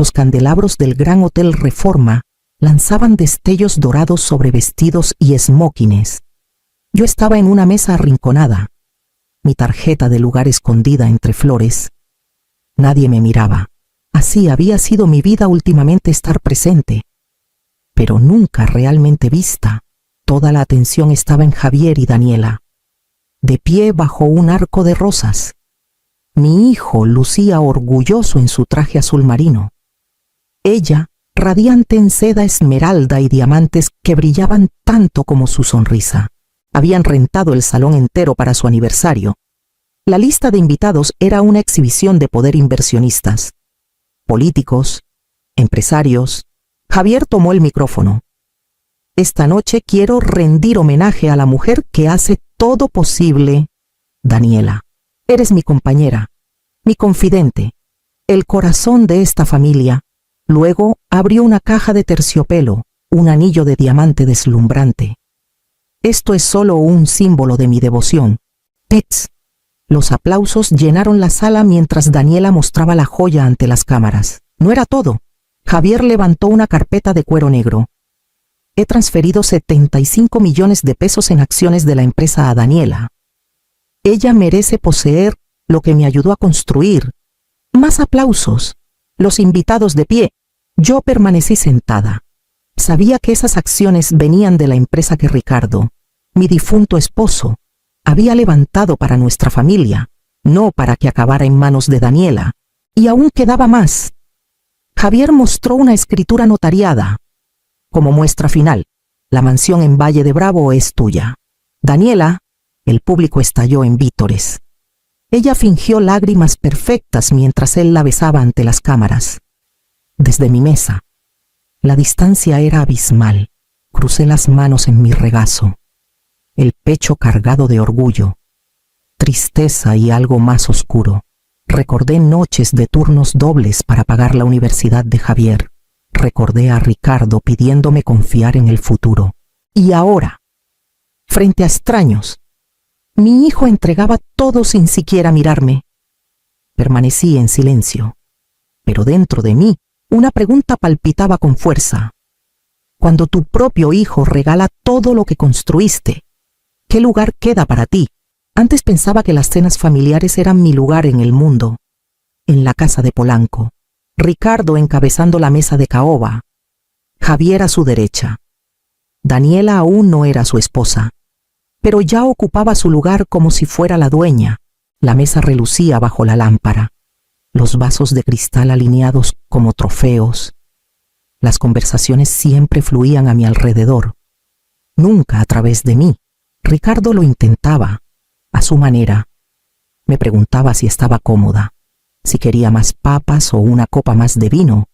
Los candelabros del Gran Hotel Reforma lanzaban destellos dorados sobre vestidos y esmóquines. Yo estaba en una mesa arrinconada, mi tarjeta de lugar escondida entre flores. Nadie me miraba. Así había sido mi vida últimamente, estar presente, pero nunca realmente vista. Toda la atención estaba en Javier y Daniela, de pie bajo un arco de rosas. Mi hijo lucía orgulloso en su traje azul marino. Ella, radiante en seda esmeralda y diamantes que brillaban tanto como su sonrisa. Habían rentado el salón entero para su aniversario. La lista de invitados era una exhibición de poder: inversionistas, políticos, empresarios. Javier tomó el micrófono. Esta noche quiero rendir homenaje a la mujer que hace todo posible. Daniela, eres mi compañera, mi confidente, el corazón de esta familia. Luego abrió una caja de terciopelo, un anillo de diamante deslumbrante. Esto es solo un símbolo de mi devoción. Tets. Los aplausos llenaron la sala mientras Daniela mostraba la joya ante las cámaras. No era todo. Javier levantó una carpeta de cuero negro. He transferido 75 millones de pesos en acciones de la empresa a Daniela. Ella merece poseer lo que me ayudó a construir. Más aplausos. Los invitados de pie. Yo permanecí sentada. Sabía que esas acciones venían de la empresa que Ricardo, mi difunto esposo, había levantado para nuestra familia, no para que acabara en manos de Daniela. Y aún quedaba más. Javier mostró una escritura notariada. Como muestra final, la mansión en Valle de Bravo es tuya. Daniela, el público estalló en vítores. Ella fingió lágrimas perfectas mientras él la besaba ante las cámaras. Desde mi mesa, la distancia era abismal. Crucé las manos en mi regazo, el pecho cargado de orgullo, tristeza y algo más oscuro. Recordé noches de turnos dobles para pagar la universidad de Javier. Recordé a Ricardo pidiéndome confiar en el futuro. Y ahora, frente a extraños, mi hijo entregaba todo sin siquiera mirarme. Permanecí en silencio, pero dentro de mí una pregunta palpitaba con fuerza. Cuando tu propio hijo regala todo lo que construiste, ¿qué lugar queda para ti? Antes pensaba que las cenas familiares eran mi lugar en el mundo. En la casa de Polanco, Ricardo encabezando la mesa de caoba, Javier a su derecha. Daniela aún no era su esposa, pero ya ocupaba su lugar como si fuera la dueña. La mesa relucía bajo la lámpara, los vasos de cristal alineados como trofeos. Las conversaciones siempre fluían a mi alrededor, nunca a través de mí. Ricardo lo intentaba, a su manera. Me preguntaba si estaba cómoda, si quería más papas o una copa más de vino.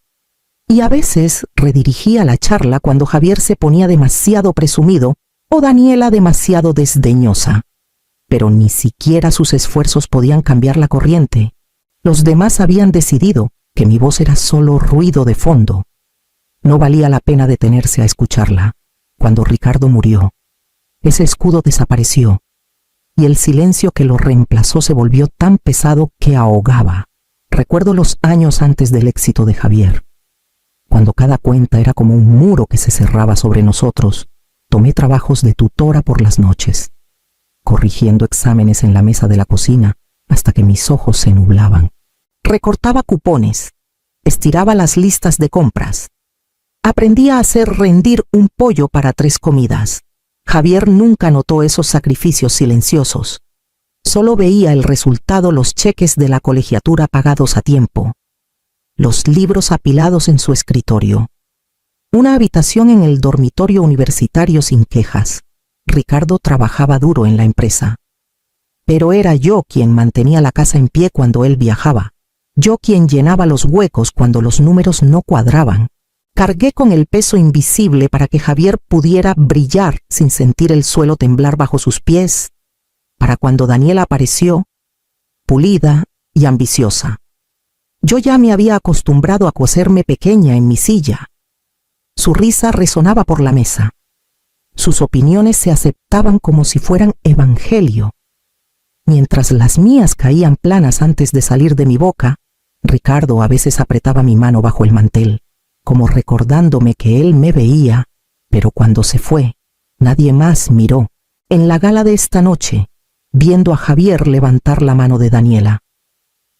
Y a veces redirigía la charla cuando Javier se ponía demasiado presumido o Daniela demasiado desdeñosa. Pero ni siquiera sus esfuerzos podían cambiar la corriente. Los demás habían decidido que mi voz era solo ruido de fondo. No valía la pena detenerse a escucharla. Cuando Ricardo murió, ese escudo desapareció, y el silencio que lo reemplazó se volvió tan pesado que ahogaba. Recuerdo los años antes del éxito de Javier. Cuando cada cuenta era como un muro que se cerraba sobre nosotros, tomé trabajos de tutora por las noches, corrigiendo exámenes en la mesa de la cocina hasta que mis ojos se nublaban. Recortaba cupones, estiraba las listas de compras. Aprendí a hacer rendir un pollo para 3 comidas. Javier nunca notó esos sacrificios silenciosos. Solo veía el resultado: los cheques de la colegiatura pagados a tiempo, los libros apilados en su escritorio, una habitación en el dormitorio universitario sin quejas. Ricardo trabajaba duro en la empresa, pero era yo quien mantenía la casa en pie cuando él viajaba, yo quien llenaba los huecos cuando los números no cuadraban. Cargué con el peso invisible para que Javier pudiera brillar sin sentir el suelo temblar bajo sus pies, para cuando Daniela apareció, pulida y ambiciosa. Yo ya me había acostumbrado a coserme pequeña en mi silla. Su risa resonaba por la mesa. Sus opiniones se aceptaban como si fueran evangelio. Mientras las mías caían planas antes de salir de mi boca, Ricardo a veces apretaba mi mano bajo el mantel, como recordándome que él me veía, pero cuando se fue, nadie más miró. En la gala de esta noche, viendo a Javier levantar la mano de Daniela,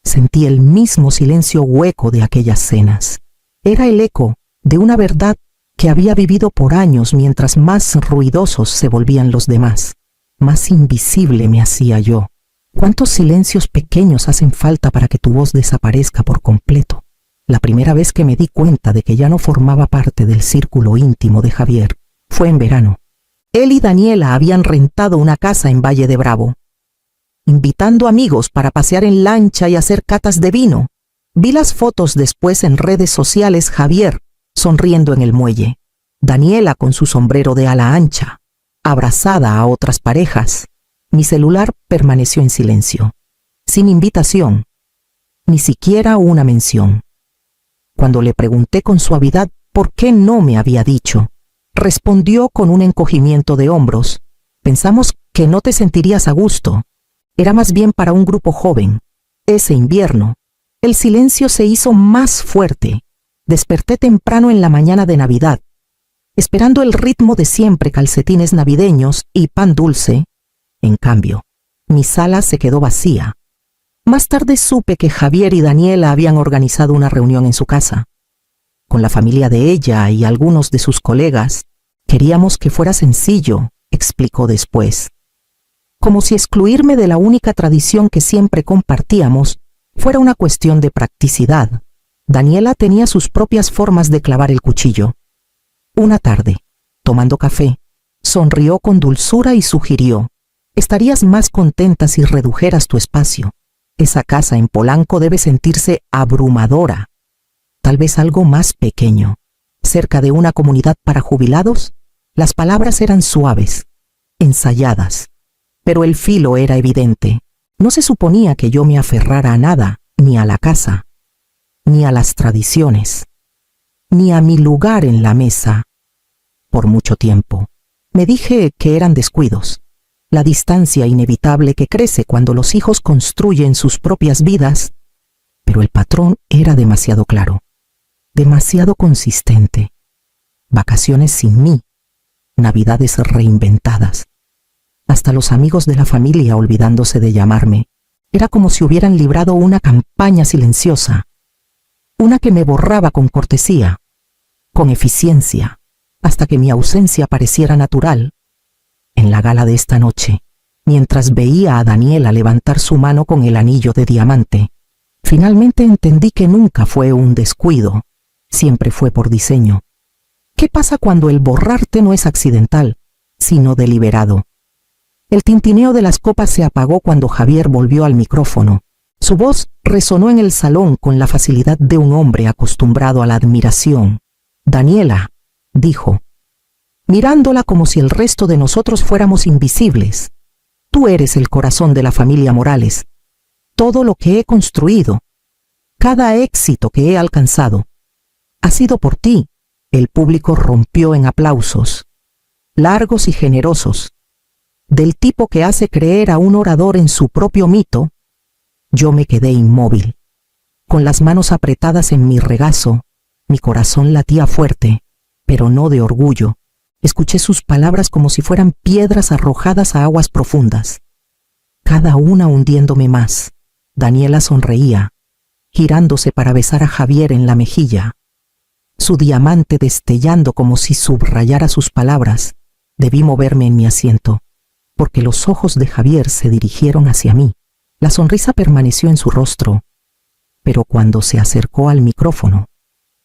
sentí el mismo silencio hueco de aquellas cenas. Era el eco de una verdad que había vivido por años mientras más ruidosos se volvían los demás. Más invisible me hacía yo. ¿Cuántos silencios pequeños hacen falta para que tu voz desaparezca por completo? La primera vez que me di cuenta de que ya no formaba parte del círculo íntimo de Javier fue en verano. Él y Daniela habían rentado una casa en Valle de Bravo, invitando amigos para pasear en lancha y hacer catas de vino. Vi las fotos después en redes sociales, Javier sonriendo en el muelle, Daniela con su sombrero de ala ancha, abrazada a otras parejas. Mi celular permaneció en silencio, sin invitación, ni siquiera una mención. Cuando le pregunté con suavidad por qué no me había dicho, respondió con un encogimiento de hombros: pensamos que no te sentirías a gusto. Era más bien para un grupo joven. Ese invierno, el silencio se hizo más fuerte. Desperté temprano en la mañana de Navidad, esperando el ritmo de siempre, calcetines navideños y pan dulce. En cambio, mi sala se quedó vacía. Más tarde supe que Javier y Daniela habían organizado una reunión en su casa. Con la familia de ella y algunos de sus colegas, queríamos que fuera sencillo, explicó después. Como si excluirme de la única tradición que siempre compartíamos fuera una cuestión de practicidad. Daniela tenía sus propias formas de clavar el cuchillo. Una tarde, tomando café, sonrió con dulzura y sugirió: estarías más contenta si redujeras tu espacio. Esa casa en Polanco debe sentirse abrumadora. Tal vez algo más pequeño, cerca de una comunidad para jubilados. Las palabras eran suaves, ensayadas, pero el filo era evidente. No se suponía que yo me aferrara a nada, ni a la casa, ni a las tradiciones, ni a mi lugar en la mesa. Por mucho tiempo, me dije que eran descuidos, la distancia inevitable que crece cuando los hijos construyen sus propias vidas, pero el patrón era demasiado claro, demasiado consistente. Vacaciones sin mí, navidades reinventadas, hasta los amigos de la familia olvidándose de llamarme. Era como si hubieran librado una campaña silenciosa, una que me borraba con cortesía, con eficiencia, hasta que mi ausencia pareciera natural. En la gala de esta noche, mientras veía a Daniela levantar su mano con el anillo de diamante, finalmente entendí que nunca fue un descuido, siempre fue por diseño. ¿Qué pasa cuando el borrarte no es accidental, sino deliberado? El tintineo de las copas se apagó cuando Javier volvió al micrófono. Su voz resonó en el salón con la facilidad de un hombre acostumbrado a la admiración. Daniela, dijo, mirándola como si el resto de nosotros fuéramos invisibles: tú eres el corazón de la familia Morales. Todo lo que he construido, cada éxito que he alcanzado, ha sido por ti. El público rompió en aplausos, largos y generosos, del tipo que hace creer a un orador en su propio mito. Yo me quedé inmóvil, con las manos apretadas en mi regazo. Mi corazón latía fuerte, pero no de orgullo. Escuché sus palabras como si fueran piedras arrojadas a aguas profundas, cada una hundiéndome más. Daniela sonreía, girándose para besar a Javier en la mejilla, su diamante destellando como si subrayara sus palabras. Debí moverme en mi asiento, porque los ojos de Javier se dirigieron hacia mí. La sonrisa permaneció en su rostro, pero cuando se acercó al micrófono,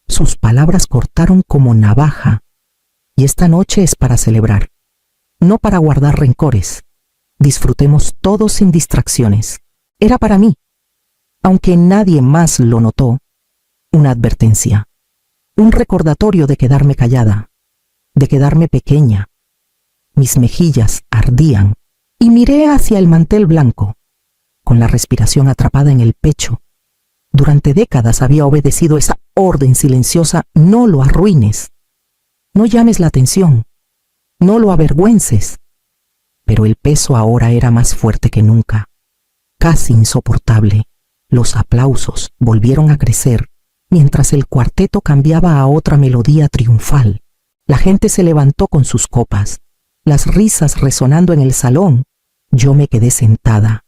sus palabras cortaron como navaja. Y esta noche es para celebrar, no para guardar rencores. Disfrutemos todos sin distracciones. Era para mí, aunque nadie más lo notó, una advertencia, un recordatorio de quedarme callada, de quedarme pequeña. Mis mejillas ardían y miré hacia el mantel blanco, con la respiración atrapada en el pecho. Durante décadas había obedecido esa orden silenciosa: no lo arruines, no llames la atención, no lo avergüences. Pero el peso ahora era más fuerte que nunca, casi insoportable. Los aplausos volvieron a crecer mientras el cuarteto cambiaba a otra melodía triunfal. La gente se levantó con sus copas, las risas resonando en el salón. Yo me quedé sentada,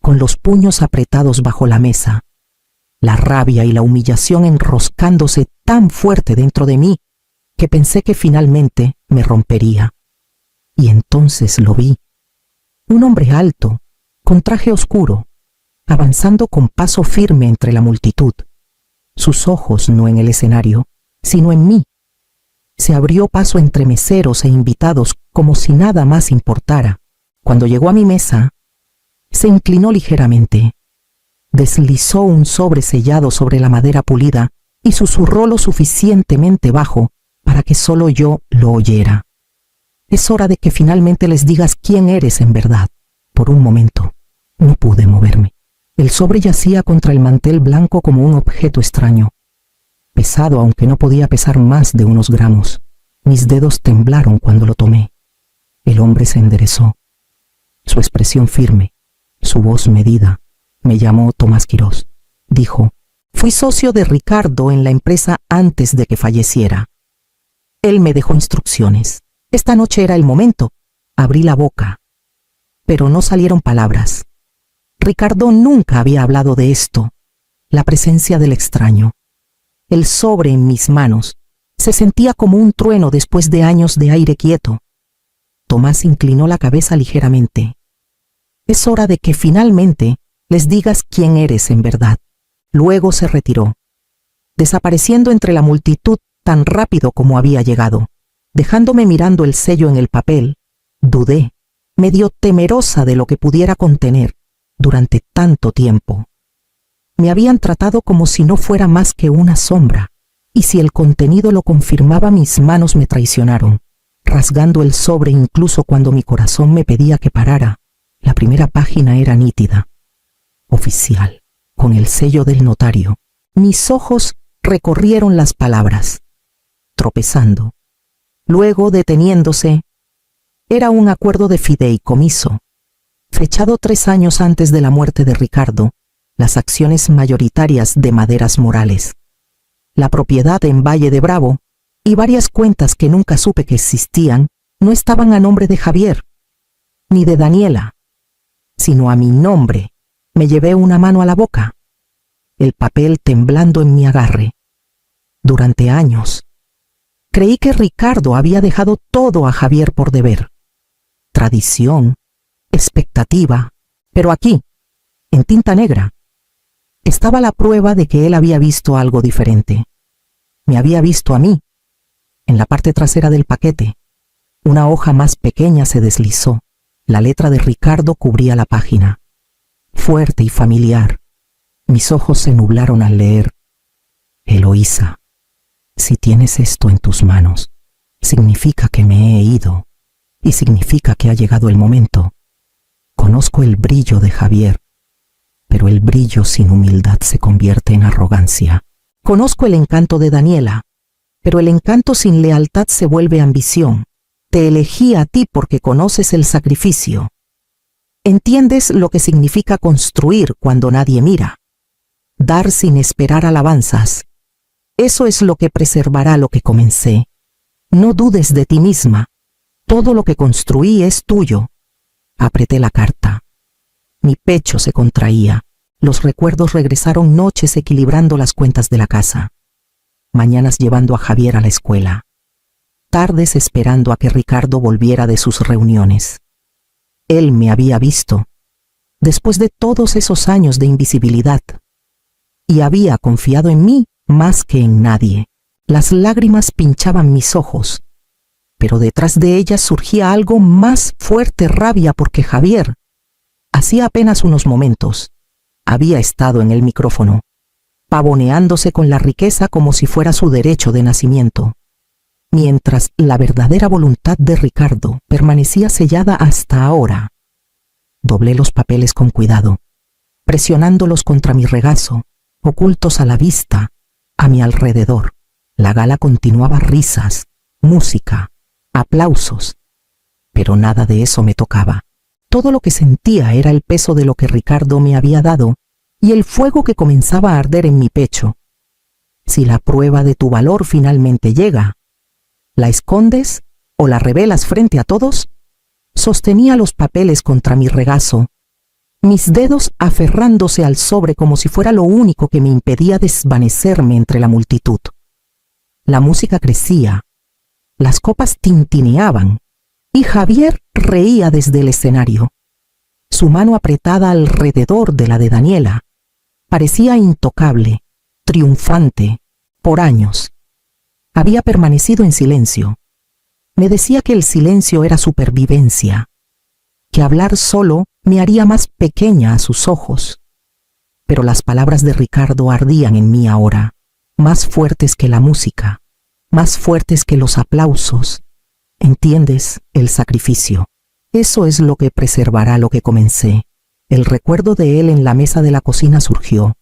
con los puños apretados bajo la mesa, la rabia y la humillación enroscándose tan fuerte dentro de mí que pensé que finalmente me rompería. Y entonces lo vi. Un hombre alto, con traje oscuro, avanzando con paso firme entre la multitud. Sus ojos no en el escenario, sino en mí. Se abrió paso entre meseros e invitados como si nada más importara. Cuando llegó a mi mesa, se inclinó ligeramente, deslizó un sobre sellado sobre la madera pulida y susurró lo suficientemente bajo para que solo yo lo oyera. Es hora de que finalmente les digas quién eres en verdad. Por un momento, no pude moverme. El sobre yacía contra el mantel blanco como un objeto extraño, pesado aunque no podía pesar más de unos gramos. Mis dedos temblaron cuando lo tomé. El hombre se enderezó. Su expresión firme, su voz medida. Me llamó Tomás Quirós. Dijo: fui socio de Ricardo en la empresa antes de que falleciera. Él me dejó instrucciones. Esta noche era el momento. Abrí la boca, pero no salieron palabras. Ricardo nunca había hablado de esto. La presencia del extraño. El sobre en mis manos se sentía como un trueno después de años de aire quieto. Tomás inclinó la cabeza ligeramente. Es hora de que finalmente les digas quién eres en verdad. Luego se retiró, desapareciendo entre la multitud tan rápido como había llegado, dejándome mirando el sello en el papel. Dudé, medio temerosa de lo que pudiera contener. Durante tanto tiempo me habían tratado como si no fuera más que una sombra, y si el contenido lo confirmaba, mis manos me traicionaron, rasgando el sobre incluso cuando mi corazón me pedía que parara. La primera página era nítida, oficial, con el sello del notario. Mis ojos recorrieron las palabras, tropezando, luego deteniéndose. Era un acuerdo de fideicomiso, fechado 3 años antes de la muerte de Ricardo, las acciones mayoritarias de Maderas Morales, la propiedad en Valle de Bravo y varias cuentas que nunca supe que existían no estaban a nombre de Javier, ni de Daniela, sino a mi nombre. Me llevé una mano a la boca, el papel temblando en mi agarre. Durante años, creí que Ricardo había dejado todo a Javier por deber. Tradición, expectativa, pero aquí, en tinta negra, estaba la prueba de que él había visto algo diferente. Me había visto a mí. En la parte trasera del paquete, una hoja más pequeña se deslizó. La letra de Ricardo cubría la página, fuerte y familiar. Mis ojos se nublaron al leer: Eloísa, si tienes esto en tus manos, significa que me he ido y significa que ha llegado el momento. Conozco el brillo de Javier, pero el brillo sin humildad se convierte en arrogancia. Conozco el encanto de Daniela, pero el encanto sin lealtad se vuelve ambición. Te elegí a ti porque conoces el sacrificio. Entiendes lo que significa construir cuando nadie mira. Dar sin esperar alabanzas. Eso es lo que preservará lo que comencé. No dudes de ti misma. Todo lo que construí es tuyo. Apreté la carta. Mi pecho se contraía. Los recuerdos regresaron, noches equilibrando las cuentas de la casa, mañanas llevando a Javier a la escuela, tardes esperando a que Ricardo volviera de sus reuniones. Él me había visto, después de todos esos años de invisibilidad, y había confiado en mí más que en nadie. Las lágrimas pinchaban mis ojos, pero detrás de ellas surgía algo más fuerte: rabia, porque Javier, hacía apenas unos momentos, había estado en el micrófono, pavoneándose con la riqueza como si fuera su derecho de nacimiento, mientras la verdadera voluntad de Ricardo permanecía sellada hasta ahora. Doblé los papeles con cuidado, presionándolos contra mi regazo, ocultos a la vista, a mi alrededor. La gala continuaba: risas, música, aplausos, pero nada de eso me tocaba. Todo lo que sentía era el peso de lo que Ricardo me había dado y el fuego que comenzaba a arder en mi pecho. Si la prueba de tu valor finalmente llega, ¿la escondes o la revelas frente a todos? Sostenía los papeles contra mi regazo, mis dedos aferrándose al sobre como si fuera lo único que me impedía desvanecerme entre la multitud. La música crecía, las copas tintineaban, y Javier reía desde el escenario. Su mano apretada alrededor de la de Daniela parecía intocable, triunfante, por años. Había permanecido en silencio. Me decía que el silencio era supervivencia, que hablar solo me haría más pequeña a sus ojos. Pero las palabras de Ricardo ardían en mí ahora, más fuertes que la música, más fuertes que los aplausos. ¿Entiendes? El sacrificio. Eso es lo que preservará lo que comencé. El recuerdo de él en la mesa de la cocina surgió,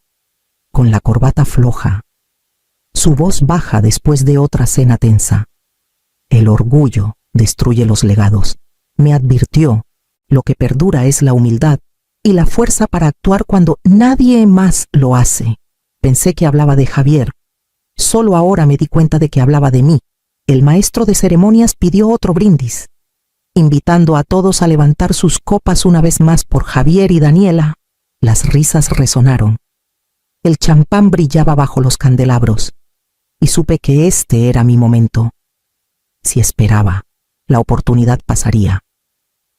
con la corbata floja, su voz baja después de otra cena tensa. El orgullo destruye los legados. Me advirtió, lo que perdura es la humildad y la fuerza para actuar cuando nadie más lo hace. Pensé que hablaba de Javier. Solo ahora me di cuenta de que hablaba de mí. El maestro de ceremonias pidió otro brindis, invitando a todos a levantar sus copas una vez más por Javier y Daniela. Las risas resonaron. El champán brillaba bajo los candelabros, y supe que este era mi momento. Si esperaba, la oportunidad pasaría,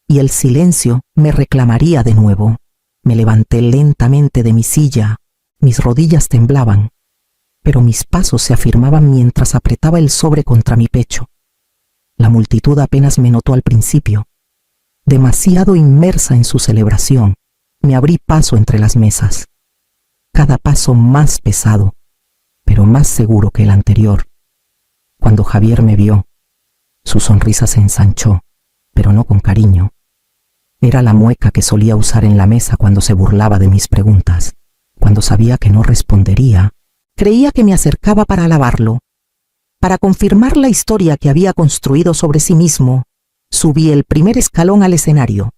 y el silencio me reclamaría de nuevo. Me levanté lentamente de mi silla, mis rodillas temblaban, pero mis pasos se afirmaban mientras apretaba el sobre contra mi pecho. La multitud apenas me notó al principio. Demasiado inmersa en su celebración, me abrí paso entre las mesas. Cada paso más pesado, pero más seguro que el anterior. Cuando Javier me vio, su sonrisa se ensanchó, pero no con cariño. Era la mueca que solía usar en la mesa cuando se burlaba de mis preguntas. Cuando sabía que no respondería, creía que me acercaba para alabarlo. Para confirmar la historia que había construido sobre sí mismo, subí el primer escalón al escenario,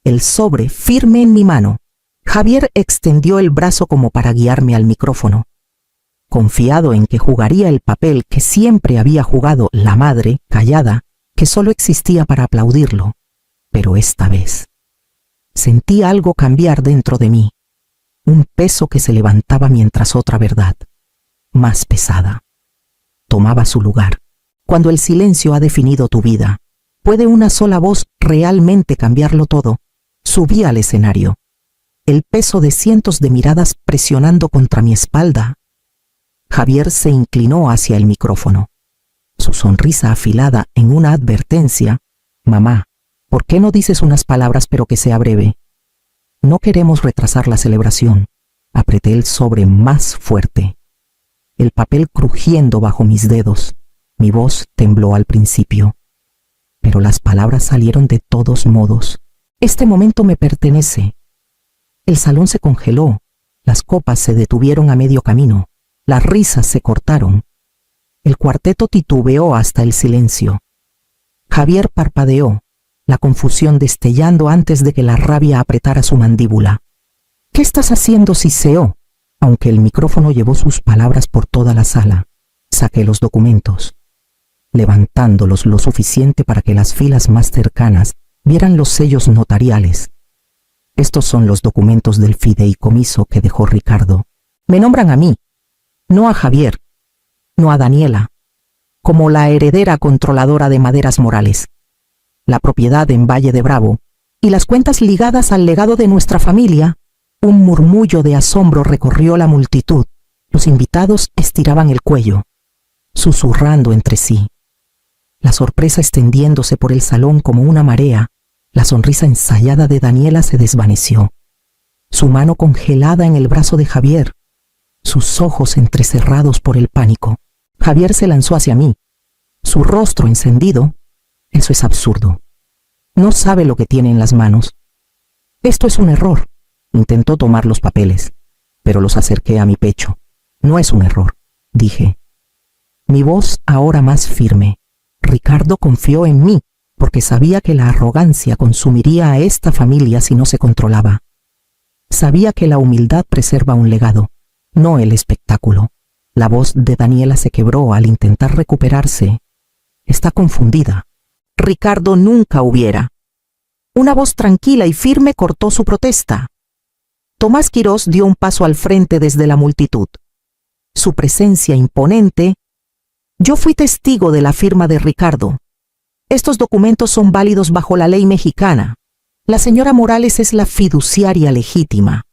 el sobre firme en mi mano. Javier extendió el brazo como para guiarme al micrófono. Confiado en que jugaría el papel que siempre había jugado la madre, callada, que solo existía para aplaudirlo. Pero esta vez sentí algo cambiar dentro de mí, un peso que se levantaba mientras otra verdad, más pesada, tomaba su lugar. Cuando el silencio ha definido tu vida, ¿puede una sola voz realmente cambiarlo todo? Subí al escenario, el peso de cientos de miradas presionando contra mi espalda. Javier se inclinó hacia el micrófono, su sonrisa afilada en una advertencia. Mamá, ¿por qué no dices unas palabras pero que sea breve? No queremos retrasar la celebración. Apreté el sobre más fuerte, el papel crujiendo bajo mis dedos. Mi voz tembló al principio, pero las palabras salieron de todos modos. Este momento me pertenece. El salón se congeló, las copas se detuvieron a medio camino, las risas se cortaron. El cuarteto titubeó hasta el silencio. Javier parpadeó, la confusión destellando antes de que la rabia apretara su mandíbula. ¿Qué estás haciendo? Siseó, aunque el micrófono llevó sus palabras por toda la sala. Saqué los documentos, levantándolos lo suficiente para que las filas más cercanas vieran los sellos notariales. Estos son los documentos del fideicomiso que dejó Ricardo. Me nombran a mí, no a Javier, no a Daniela, como la heredera controladora de Maderas Morales, la propiedad en Valle de Bravo y las cuentas ligadas al legado de nuestra familia. Un murmullo de asombro recorrió la multitud. Los invitados estiraban el cuello, susurrando entre sí. La sorpresa extendiéndose por el salón como una marea. La sonrisa ensayada de Daniela se desvaneció. Su mano congelada en el brazo de Javier, sus ojos entrecerrados por el pánico. Javier se lanzó hacia mí, su rostro encendido. Eso es absurdo. No sabe lo que tiene en las manos. Esto es un error. Intentó tomar los papeles, pero los acerqué a mi pecho. No es un error, dije. Mi voz ahora más firme. Ricardo confió en mí, porque sabía que la arrogancia consumiría a esta familia si no se controlaba. Sabía que la humildad preserva un legado, no el espectáculo. La voz de Daniela se quebró al intentar recuperarse. Está confundida. Ricardo nunca hubiera. Una voz tranquila y firme cortó su protesta. Tomás Quirós dio un paso al frente desde la multitud. Su presencia imponente. Yo fui testigo de la firma de Ricardo. Estos documentos son válidos bajo la ley mexicana. La señora Morales es la fiduciaria legítima.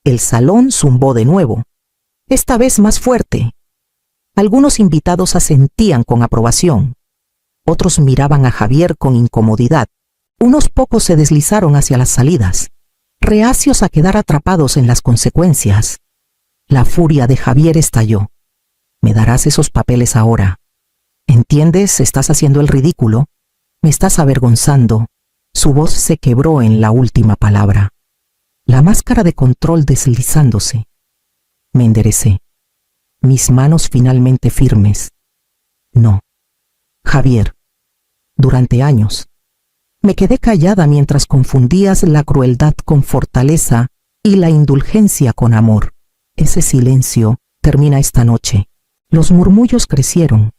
El salón zumbó de nuevo, esta vez más fuerte. Algunos invitados asentían con aprobación. Otros miraban a Javier con incomodidad. Unos pocos se deslizaron hacia las salidas, reacios a quedar atrapados en las consecuencias. La furia de Javier estalló. «Me darás esos papeles ahora. ¿Entiendes? Estás haciendo el ridículo. Me estás avergonzando». Su voz se quebró en la última palabra. La máscara de control deslizándose. Me enderecé. Mis manos finalmente firmes. No. Javier. Durante años. Me quedé callada mientras confundías la crueldad con fortaleza y la indulgencia con amor. Ese silencio termina esta noche. Los murmullos crecieron.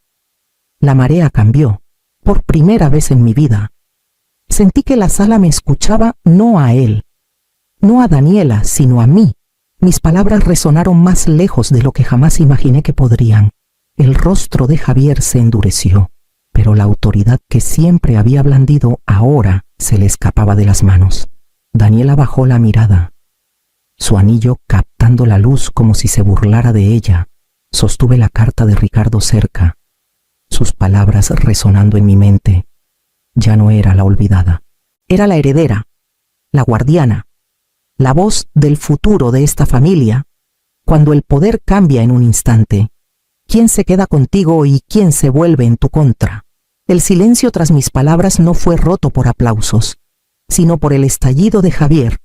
La marea cambió. Por primera vez en mi vida. Sentí que la sala me escuchaba no a él, no a Daniela, sino a mí. Mis palabras resonaron más lejos de lo que jamás imaginé que podrían. El rostro de Javier se endureció, pero la autoridad que siempre había blandido ahora se le escapaba de las manos. Daniela bajó la mirada. Su anillo captando la luz como si se burlara de ella. Sostuve la carta de Ricardo cerca, sus palabras resonando en mi mente. Ya no era la olvidada. Era la heredera, la guardiana, la voz del futuro de esta familia. Cuando el poder cambia en un instante, ¿quién se queda contigo y quién se vuelve en tu contra? El silencio tras mis palabras no fue roto por aplausos, sino por el estallido de Javier.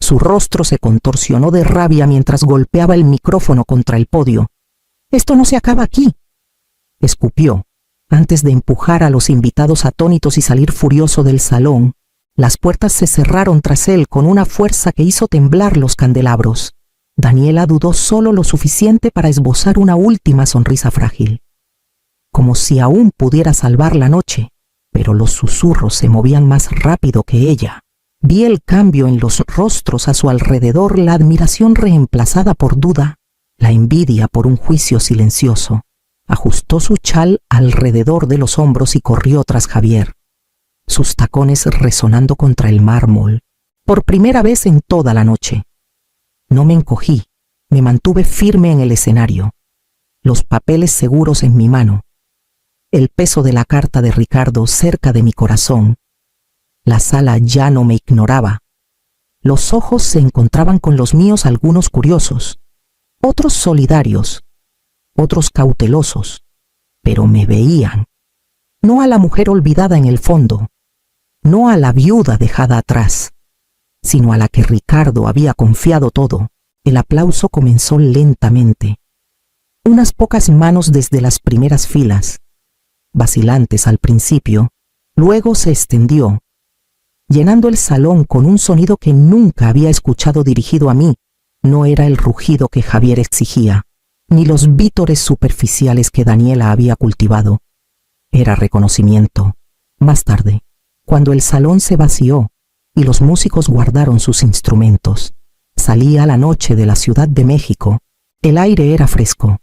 Su rostro se contorsionó de rabia mientras golpeaba el micrófono contra el podio. «Esto no se acaba aquí», escupió. Antes de empujar a los invitados atónitos y salir furioso del salón, las puertas se cerraron tras él con una fuerza que hizo temblar los candelabros. Daniela dudó solo lo suficiente para esbozar una última sonrisa frágil, como si aún pudiera salvar la noche, pero los susurros se movían más rápido que ella. Vi el cambio en los rostros a su alrededor, la admiración reemplazada por duda, la envidia por un juicio silencioso. Ajustó su chal alrededor de los hombros y corrió tras Javier, sus tacones resonando contra el mármol, por primera vez en toda la noche. No me encogí, me mantuve firme en el escenario, los papeles seguros en mi mano, el peso de la carta de Ricardo cerca de mi corazón. La sala ya no me ignoraba. Los ojos se encontraban con los míos, algunos curiosos, otros solidarios, otros cautelosos, pero me veían. No a la mujer olvidada en el fondo, no a la viuda dejada atrás, sino a la que Ricardo había confiado todo. El aplauso comenzó lentamente. Unas pocas manos desde las primeras filas, vacilantes al principio, luego se extendió, llenando el salón con un sonido que nunca había escuchado dirigido a mí. No era el rugido que Javier exigía, ni los vítores superficiales que Daniela había cultivado. Era reconocimiento. Más tarde, cuando el salón se vació y los músicos guardaron sus instrumentos, salía la noche de la Ciudad de México. El aire era fresco,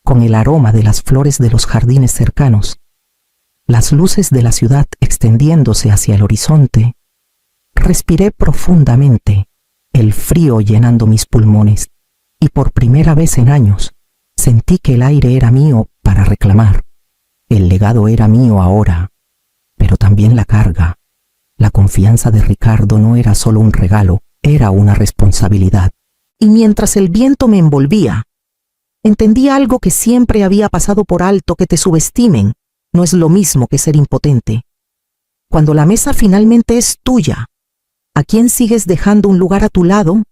con el aroma de las flores de los jardines cercanos, las luces de la ciudad extendiéndose hacia el horizonte. Respiré profundamente, el frío llenando mis pulmones, y por primera vez en años, sentí que el aire era mío para reclamar. El legado era mío ahora, pero también la carga. La confianza de Ricardo no era solo un regalo, era una responsabilidad. Y mientras el viento me envolvía, entendí algo que siempre había pasado por alto: que te subestimen no es lo mismo que ser impotente. Cuando la mesa finalmente es tuya, ¿a quién sigues dejando un lugar a tu lado?